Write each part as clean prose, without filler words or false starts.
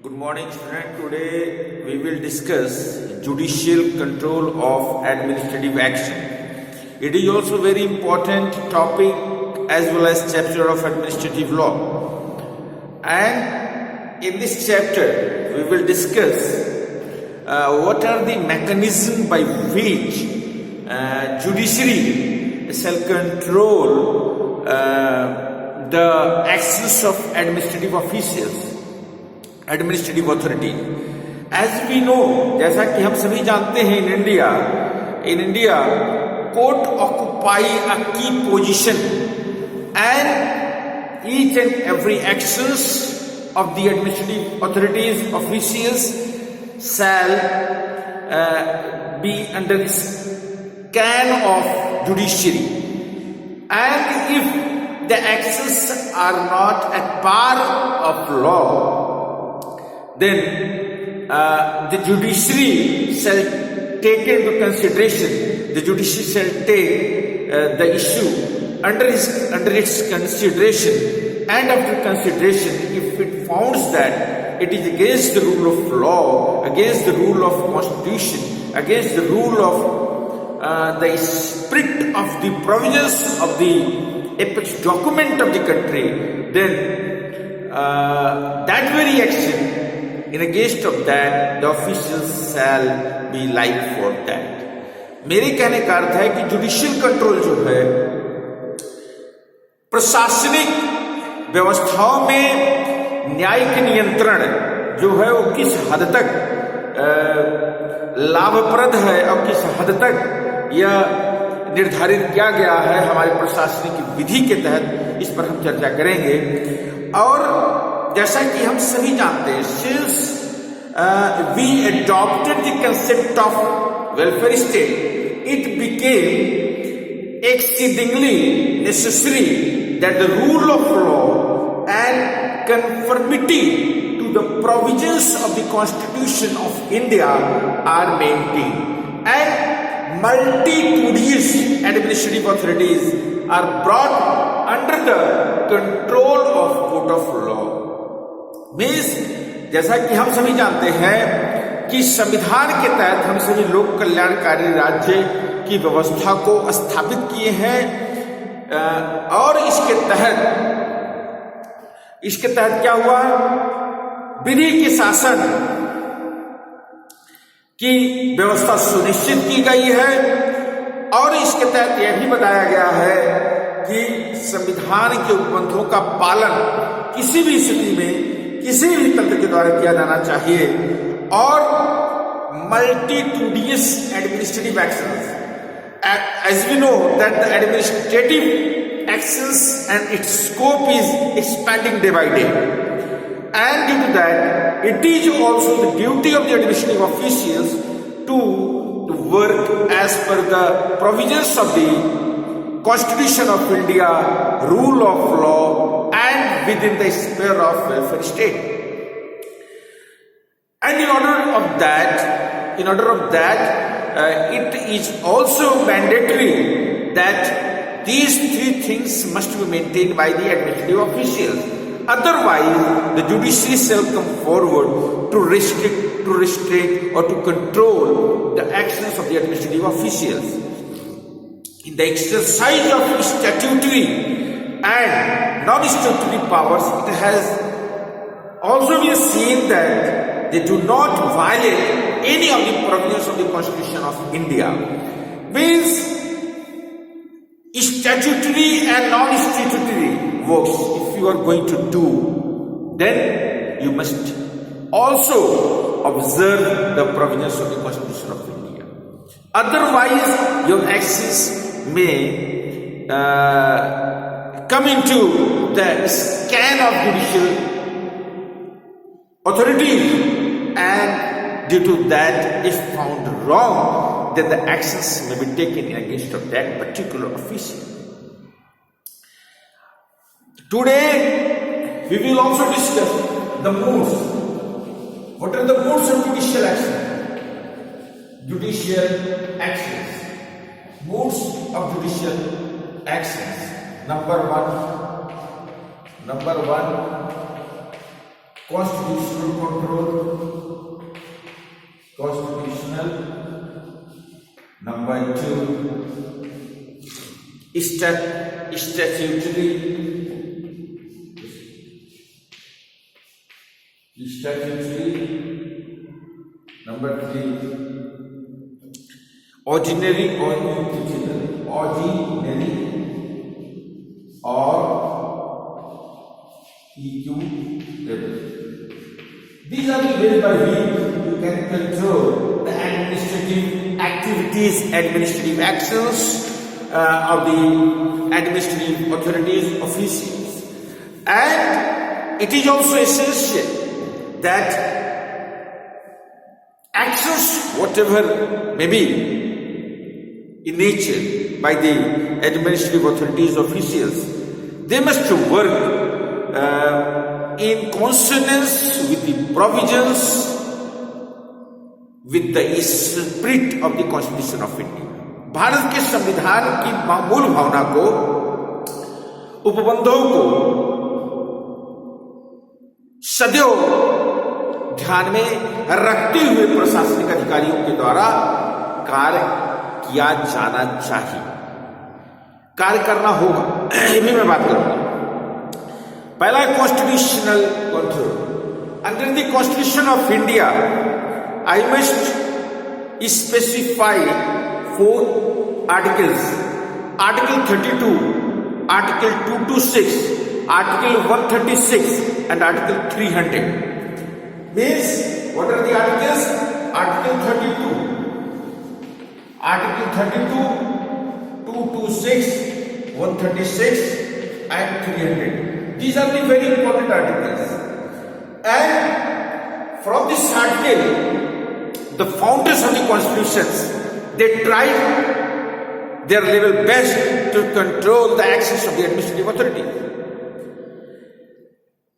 Good morning, student. Today we will discuss judicial control of administrative action. It is also very important topic as well as chapter of administrative law. And in this chapter we will discuss what are the mechanisms by which judiciary shall control the actions of administrative officials, administrative authority. As we know, जैसा कि हम सभी जानते हैं, in India court occupy a key position and each and every actions of the administrative authorities officials shall be under scan of judiciary, and if the actions are not at par of law, then the judiciary shall take into consideration, the judiciary shall take the issue under its consideration, and after consideration, if it finds that it is against the rule of law, against the rule of constitution, against the rule of the spirit of the provisions of the apex document of the country, then that very action, in against of that, the officials shall be liable for that. मेरे कहने का अर्थ है कि judicial control जो है, प्रशासनिक व्यवस्थाओं में न्यायिक नियंत्रण जो है वो किस हद तक लाभप्रद है और किस हद तक यह निर्धारित किया गया है हमारे प्रशासनिक विधि के तहत, इस पर हम चर्चा करेंगे. और जैसा कि हम सभी जानते हैं, since we adopted the concept of welfare state, it became exceedingly necessary that the rule of law and conformity to the provisions of the Constitution of India are maintained, and multitudinous administrative authorities are brought under the control of court of law. Means जैसा कि हम सभी जानते हैं कि संविधान के तहत हम सभी लोक कल्याणकारी राज्य की व्यवस्था को स्थापित किए हैं, और इसके तहत क्या हुआ, विधि के शासन की व्यवस्था सुनिश्चित की गई है. और इसके तहत यह भी बताया गया है कि संविधान के उपबंधों का पालन किसी भी स्थिति में किसी भी तंत्र के द्वारा किया जाना चाहिए. और multitudinous administrative actions, as we know that the administrative actions and its scope is expanding day by day, and due to that it is also the duty of the administrative officials to work as per the provisions of the Constitution of India, rule of law, and within the sphere of welfare state. And in order of that, it is also mandatory that these three things must be maintained by the administrative officials. Otherwise, the judiciary shall come forward to restrict or to control the actions of the administrative officials. In the exercise of statutory and non-statutory powers, it has also been seen that they do not violate any of the provisions of the Constitution of India. Means statutory and non-statutory works, if you are going to do, then you must also observe the provisions of the Constitution of India. Otherwise, your actions may come into the scan of judicial authority, and due to that, if found wrong, then the actions may be taken against of that particular official. Today, we will also discuss the modes. What are the modes of judicial action? Judicial actions. Modes of judicial actions. Number one, constitutional control, constitutional. Number 2, statutory. Number 3, ordinary or equitable. Ordinary or equitable. These are the ways by which you can control the administrative activities, administrative actions of the administrative authorities, officials. And it is also essential that actions, whatever may be in nature by the administrative authorities, officials, they must work in consonance with the provisions, with the spirit of the Constitution of India. Bharat के संविधान की मूल भावना को, उपबंधों को सदैव ध्यान में रखते हुए प्रशासनिक अधिकारियों के द्वारा कार्य किया जाना चाहिए, कार्य करना होगा। ये भी मैं बात करूंगा। पहला है constitutional control. Under the constitution of India I must specify 4 articles, article 32, article 226, article 136 and article 300. Means what are the articles? Article 32, article 32, 226, 136 and 300. These are the very important articles. And from this article, the founders of the constitutions, they tried their level best to control the actions of the administrative authority.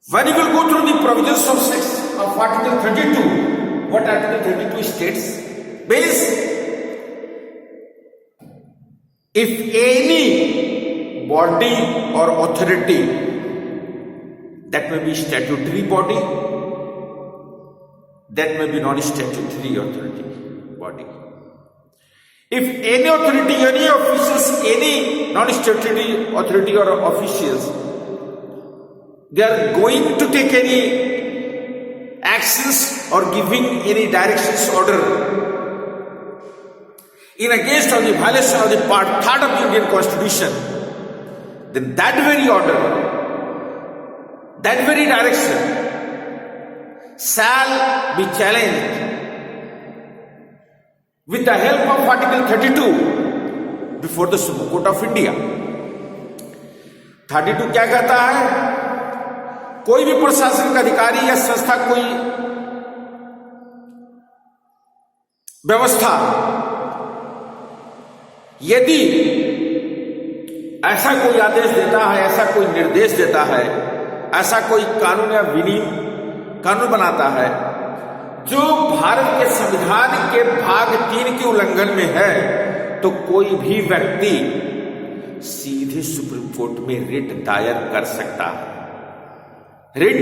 When you will go through the provisions of Article 32, what Article 32 states? Means, if any body or authority, that may be statutory body, that may be non-statutory authority body. If any authority, any officials, any non-statutory authority or officials, they are going to take any actions or giving any directions order in against or the violation of the part 3rd of the Indian Constitution, then that very order, that very direction shall be challenged with the help of Article 32 before the Supreme Court of India. 32 क्या कहता है? कोई भी प्रशासनिक अधिकारी या संस्था, कोई व्यवस्था यदि ऐसा कोई आदेश देता है, ऐसा कोई निर्देश देता है, ऐसा कोई कानून या कानून बनाता है जो भारत के संविधान के भाग 3 के उल्लंघन में है, तो कोई भी व्यक्ति सीधे सुप्रीम कोर्ट में रिट दायर कर सकता है, रिट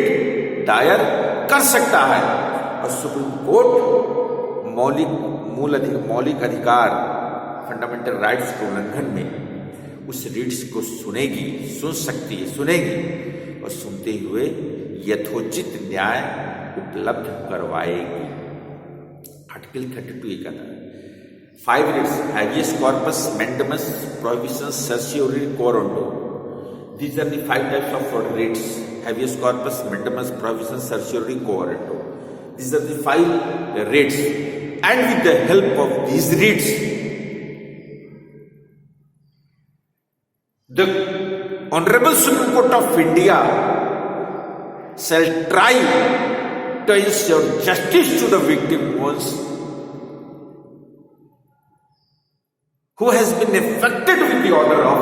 दायर कर सकता है। और सुप्रीम कोर्ट मौलिक अधिकार, फंडामेंटल राइट्स के उल्लंघन में उस रिट्स को सुनेगी और सुनते हुए यथोचित न्याय उपलब्ध करवाएगी। आर्टिकल 32 ये कहता है 5 writs, habeas corpus, mandamus, prohibitions, certiorari, quo warranto. These are the 5 types of writs: habeas corpus, mandamus, prohibition, certiorari, quo warranto. These are the 5 writs, and with the help of these writs, the Honorable Supreme Court of India shall try to ensure justice to the victim who has been affected with the order of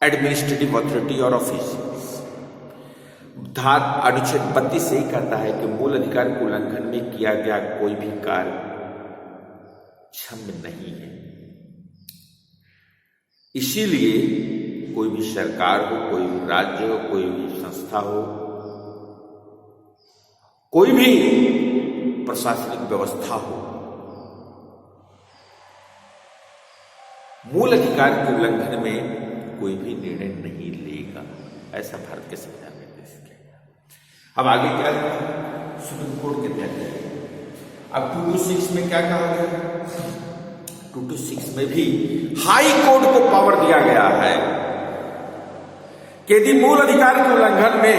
administrative authority और officials. अनुच्छेद 32 से ही कहता है कि मूल अधिकार के उल्लंघन में किया गया कोई भी कार्य क्षम्य नहीं है। इसीलिए कोई भी सरकार हो, कोई भी राज्य हो, कोई भी संस्था हो, कोई भी प्रशासनिक व्यवस्था हो, मूल अधिकार के उल्लंघन में कोई भी निर्णय नहीं लेगा, ऐसा भारत के संविधान में निर्देश किया गया। अब आगे क्या सुप्रीम कोर्ट के तहत अब 226 में क्या कहा गया? 226 में भी हाई कोर्ट को पावर दिया गया है कि यदि मूल अधिकार के उल्लंघन में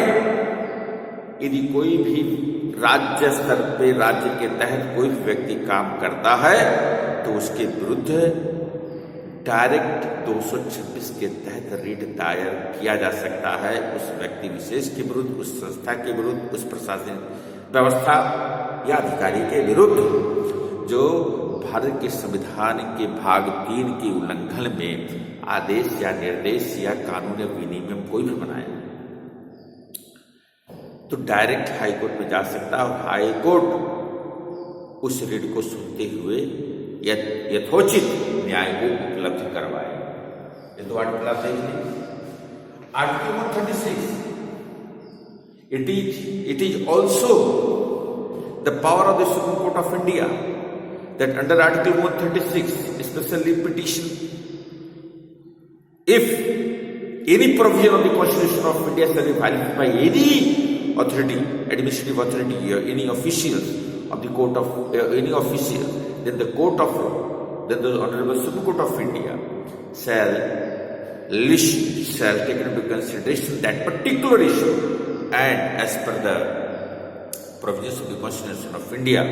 यदि कोई भी राज्य स्तर पे, राज्य के तहत कोई भी व्यक्ति काम करता है तो उसके विरुद्ध डायरेक्ट 226 के तहत रिट दायर किया जा सकता है उस व्यक्ति विशेष के विरुद्ध, उस संस्था के विरुद्ध, उस प्रशासनिक व्यवस्था या अधिकारी के विरुद्ध जो भारत के संविधान के भाग 3 के उल्लंघन में आदेश या निर्देश या कानून या विनियम कोई भी बनाए तो डायरेक्ट हाई कोर्ट में जा सकता है और हाई कोर्ट उस रिट को सुनते हुए यथोचित न्याय को उपलब्ध करवाए। ये तो आर्टिकल आप देख लीजिए। Article 136 it is also the power of the Supreme Court of India that under Article 136 especially petition if any provision of the Constitution of India shall be violated by any authority, administrative authority or any officials of the court of any official, then the Honorable Supreme Court of India shall take into consideration that particular issue, and as per the provisions of the Constitution of India,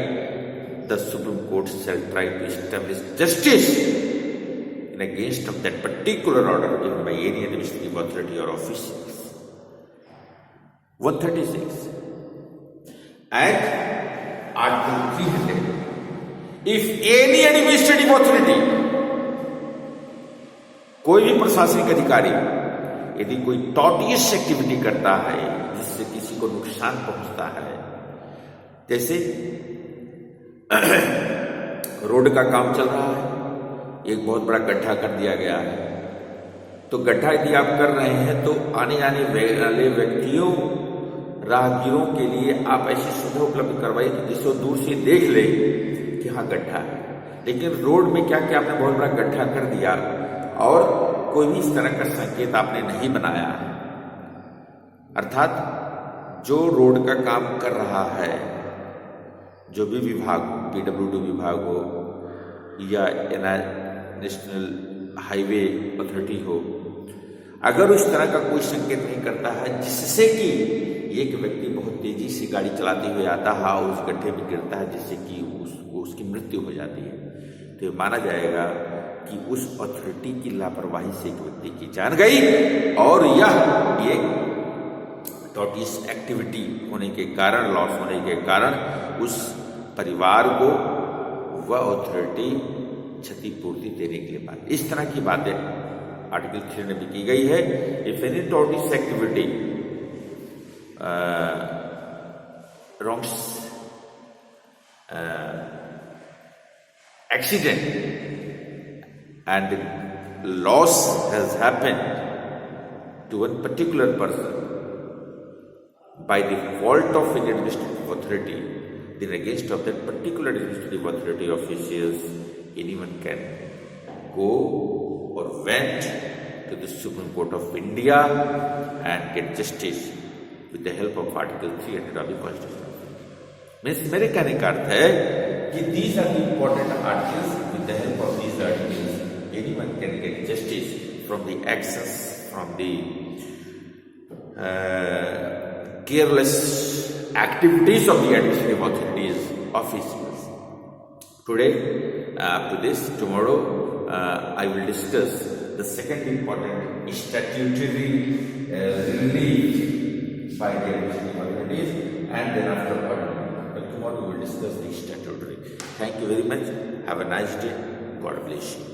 the Supreme Court shall try to establish justice in against of that particular order given by any administrative authority or officials. 136 and Article 300. If any administrative authority, कोई भी प्रशासनिक अधिकारी यदि कोई tortious activity करता है जिससे किसी को नुकसान पहुंचता है, जैसे रोड का काम चल रहा है, एक बहुत बड़ा गड्ढा कर दिया गया है, तो गड्ढा यदि आप कर रहे हैं तो आने जाने वाले व्यक्तियों, राहगीरों के लिए आप ऐसी सुविधा उपलब्ध करवाइए जिसको दूर से देख ले कि हाँ गड्ढा है। लेकिन रोड में क्या क्या आपने बहुत बड़ा गड्ढा कर दिया और कोई भी इस तरह का संकेत आपने नहीं बनाया है। अर्थात जो रोड का काम कर रहा है, जो भी विभाग, पीडब्ल्यूडी विभाग हो या नेशनल हाईवे अथॉरिटी हो, अगर उस तरह का कोई संकेत नहीं करता है जिससे कि एक व्यक्ति बहुत तेजी से गाड़ी चलाते हुए आता है और उस गड्ढे में गिरता है जिससे कि उसकी मृत्यु हो जाती है, तो माना जाएगा कि उस अथॉरिटी की लापरवाही से एक व्यक्ति की जान गई और यह एक टॉर्टियस एक्टिविटी होने के कारण, लॉस होने के कारण उस परिवार को वह अथॉरिटी क्षतिपूर्ति देने के लिए बात, इस तरह की बातें आर्टिकल 3 में की गई है। If any tortious activity wrongs accident and loss has happened to one particular person by the fault of an administrative authority, then against of that particular administrative authority officials, anyone can go or went to the Supreme Court of India and get justice with the help of Article 300 of the Constitution. Means मेरे कहने का अर्थ है कि these are the important articles. With the help of these articles, anyone can get justice from the actions, from the careless activities of the administrative authorities, officials. Today, after this, tomorrow, I will discuss the second important statutory relief by the administrative authorities, and then after tomorrow we will discuss the statutory. Thank you very much. Have a nice day. God bless you.